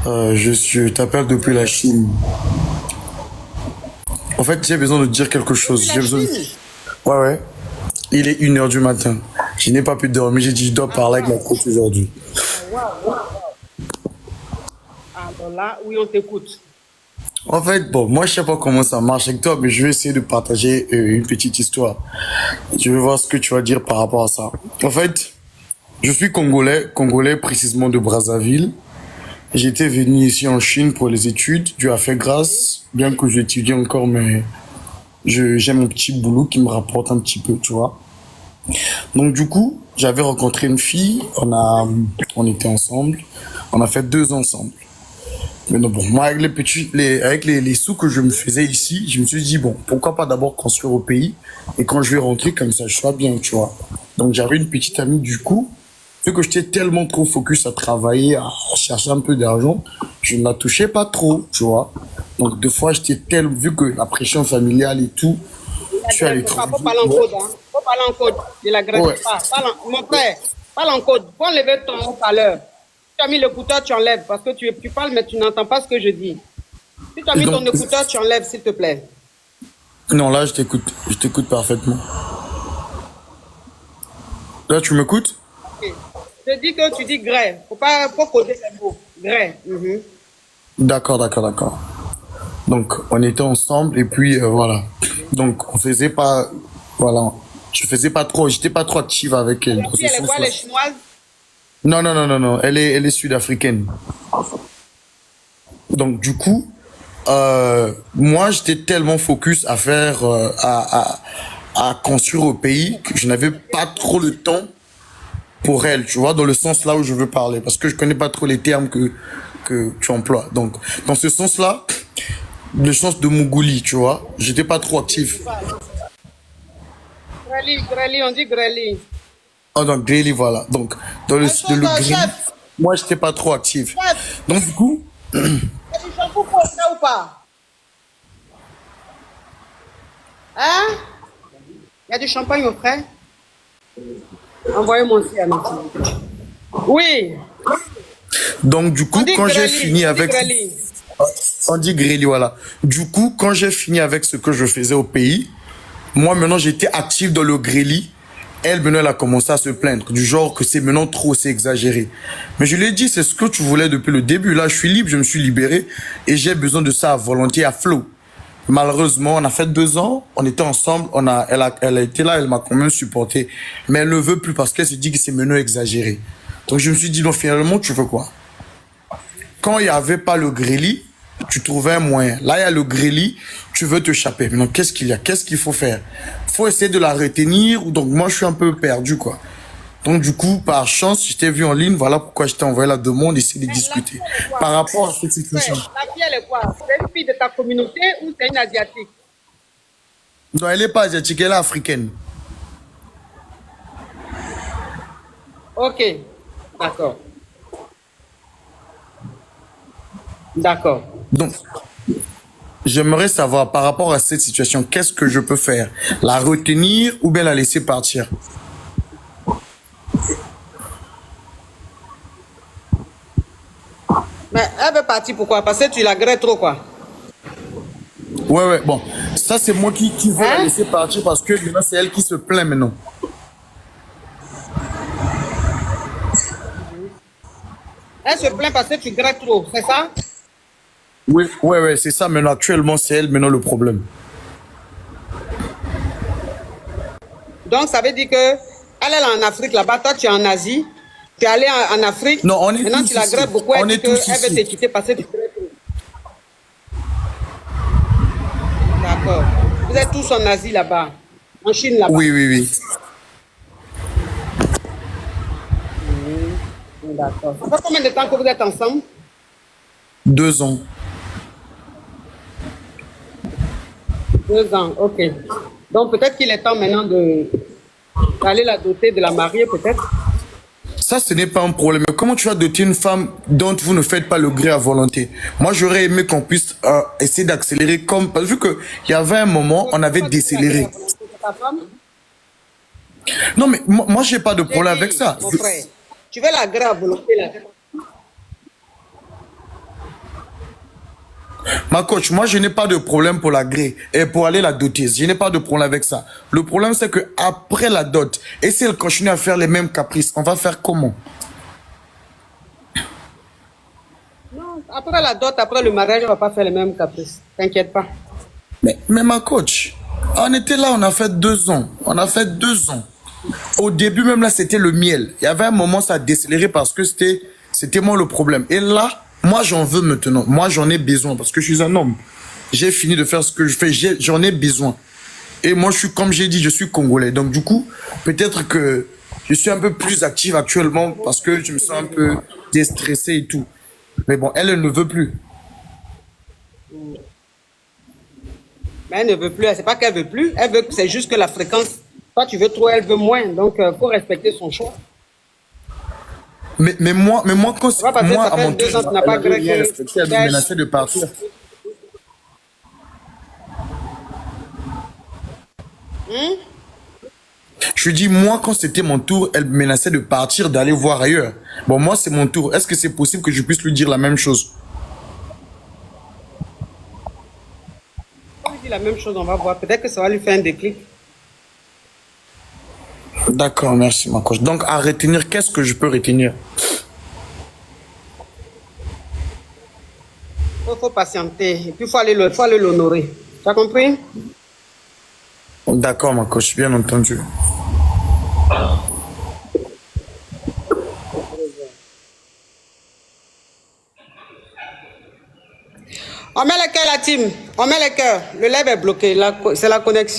Je t'appelle depuis la Chine. En fait, j'ai besoin de dire quelque chose. Depuis la J'ai besoin. Chine. Ouais, ouais. Il est 1 heure du matin. Je n'ai pas pu dormir. J'ai dit, je dois Ah, parler avec ma waouh. coach aujourd'hui. Ah, waouh, waouh, waouh. Alors là, oui, on t'écoute. En fait, bon, moi, je sais pas comment ça marche avec toi, mais je vais essayer de partager une petite histoire. Je vais voir ce que tu vas dire par rapport à ça. En fait, je suis congolais précisément de Brazzaville. J'étais venu ici en Chine pour les études. Dieu a fait grâce, bien que j'étudie encore, mais j'ai mon petit boulot qui me rapporte un petit peu, tu vois. Donc du coup, j'avais rencontré une fille, on était ensemble, on a fait 2 ans ensemble. Mais non, bon, moi avec les sous que je me faisais ici, je me suis dit bon, pourquoi pas d'abord construire au pays et quand je vais rentrer comme ça, je sois bien, tu vois. Donc j'avais une petite amie du coup, vu que j'étais tellement trop focus à travailler, à chercher un peu d'argent, je ne la touchais pas trop, tu vois. Donc deux fois j'étais tellement, vu que la pression familiale et tout, La je suis allé greffe pas, trop faut vite. parler en Ouais. code, hein. Faut parler en code. Ne la greffe Ouais. pas. Mon frère, parle en code. Faut enlever ton haut-parleur. Si tu as mis l'écouteur, tu enlèves parce que tu parles, mais tu n'entends pas ce que je dis. Si tu as Et mis ton donc, écouteur, tu enlèves, s'il te plaît. non, là je t'écoute parfaitement. Là tu m'écoutes? Ok. Je dis que tu dis grès. Faut coder les mots. Grès. Mhm. D'accord, d'accord, d'accord. Donc, on était ensemble et puis voilà. Donc, on faisait pas, voilà, j'étais pas trop active avec elle La dans fille, ce elle est quoi? Elle sens-là. est chinoise? Non, non, non, non, non, elle est sud-africaine. Donc, du coup, moi, j'étais tellement focus à faire, à construire au pays que je n'avais pas trop le temps pour elle, tu vois, dans le sens là où je veux parler, parce que je connais pas trop les termes que tu emploies. Donc, dans ce sens-là, le sens de Mougouli, tu vois, j'étais pas trop actif. Greli, greli, on dit greli. Ah, donc, Daily, voilà. Donc, le gris, Chef, moi, j'étais pas trop actif. chef, Donc, du coup, il y a du shampoo pour ça ou pas? Hein? Il y a du champagne au frais? Envoyez-moi aussi, Amity. Oui, du on coup, dit quand j'ai greli, fini on dit avec, greli. on dit Grély, voilà. Du coup, quand j'ai fini avec ce que je faisais au pays, moi, maintenant, j'étais actif dans le Grély. Elle, maintenant, elle a commencé à se plaindre, du genre que c'est maintenant trop, c'est exagéré. Mais je lui ai dit, c'est ce que tu voulais depuis le début. Là, je suis libre, je me suis libéré et j'ai besoin de ça à volonté, à flot. Malheureusement, on a fait 2 ans, on était ensemble, elle a été là, elle m'a quand même supporté. Mais elle ne veut plus parce qu'elle se dit que c'est maintenant exagéré. Donc je me suis dit, non, finalement, tu veux quoi? Quand il n'y avait pas le grélis, tu trouvais un moyen. Là, il y a le grélis, tu veux te chaper. Maintenant, qu'est-ce qu'il y a? Qu'est-ce qu'il faut faire? Faut essayer de la retenir. Donc moi, je suis un peu perdu, quoi. Donc du coup, par chance, je t'ai vu en ligne, voilà pourquoi je t'ai envoyé la demande, essayer de Eh, la discuter. fille, elle est Par quoi? rapport à cette situation. Frère, la fille, elle est quoi? C'est une fille de ta communauté ou c'est une asiatique? Non, elle n'est pas asiatique, elle est africaine. Ok, d'accord, d'accord. Donc, j'aimerais savoir par rapport à cette situation, qu'est-ce que je peux faire? La retenir ou bien la laisser partir? Mais elle veut partir pourquoi? Parce que tu la grais trop, quoi. Ouais, ouais, bon. Ça, c'est moi qui veux la Hein? laisser partir parce que maintenant, c'est elle qui se plaint maintenant. Elle se plaint parce que tu grais trop, c'est ça? Oui, ouais, ouais, c'est ça maintenant. Actuellement, c'est elle maintenant le problème. Donc, ça veut dire que elle est en Afrique là-bas, toi tu es en Asie, tu es allé en Afrique, Non, on est maintenant tu tous la ici. grèves beaucoup, elle On dit est tous qu'elle veut te ici. quitter parce que tu grèves trop. D'accord. Vous êtes tous en Asie là-bas, en Chine là-bas. Oui, oui, oui. D'accord. Ça fait combien de temps que vous êtes ensemble? 2 ans. 2 ans, ok. Donc peut-être qu'il est temps maintenant d'aller la doter, de la marier peut-être. Ça, ce n'est pas un problème. Mais comment tu vas doter une femme dont vous ne faites pas le gré à volonté? Moi, j'aurais aimé qu'on puisse essayer d'accélérer comme... Vu qu'il y avait un moment, on avait Pourquoi tu veux la grève à décéléré. volonté, c'est ta femme? Non, mais moi, j'ai pas de J'ai problème avec dit, ça. mon frère, tu veux la grève à volonté là. Ma coach, moi, je n'ai pas de problème pour la grille et pour aller la doter. Je n'ai pas de problème avec ça. Le problème, c'est que après la dot, et si elle continue à faire les mêmes caprices, on va faire comment? Non, après la dot, après le mariage, on va pas faire les mêmes caprices. T'inquiète pas. Mais ma coach, on était là, on a fait 2 ans. On a fait 2 ans. Au début, même là, c'était le miel. Il y avait un moment, ça a décéléré parce que c'était moi le problème. Et là, moi, j'en veux maintenant. Moi, j'en ai besoin parce que je suis un homme. J'ai fini de faire ce que je fais. J'en ai besoin. Et moi, je suis, comme j'ai dit, je suis congolais. Donc, du coup, peut-être que je suis un peu plus active actuellement parce que je me sens un peu déstressé et tout. Mais bon, elle ne veut plus. Mais elle ne veut plus. C'est pas qu'elle veut plus. Elle veut, c'est juste que la fréquence. Toi, tu veux trop, elle veut moins. Donc, faut respecter son choix. Mais moi, quand, Ça va passer, moi, ça à fait mon tour, 2 ans, tu n'as pas elle avait rien greffé. respecté, elle me menaçait de partir. Je lui dis, moi, quand c'était mon tour, elle me menaçait de partir, d'aller voir ailleurs. Bon, moi, c'est mon tour. Est-ce que c'est possible que je puisse lui dire la même chose? On lui dit la même chose, on va voir. Peut-être que ça va lui faire un déclic. D'accord, merci, ma coach. Donc, à retenir, qu'est-ce que je peux retenir? Faut patienter. Et puis, faut aller l'honorer. Tu as compris? D'accord, ma coach, bien entendu. On met le cœur, la team. On met le cœur. Le live est bloqué. C'est la connexion.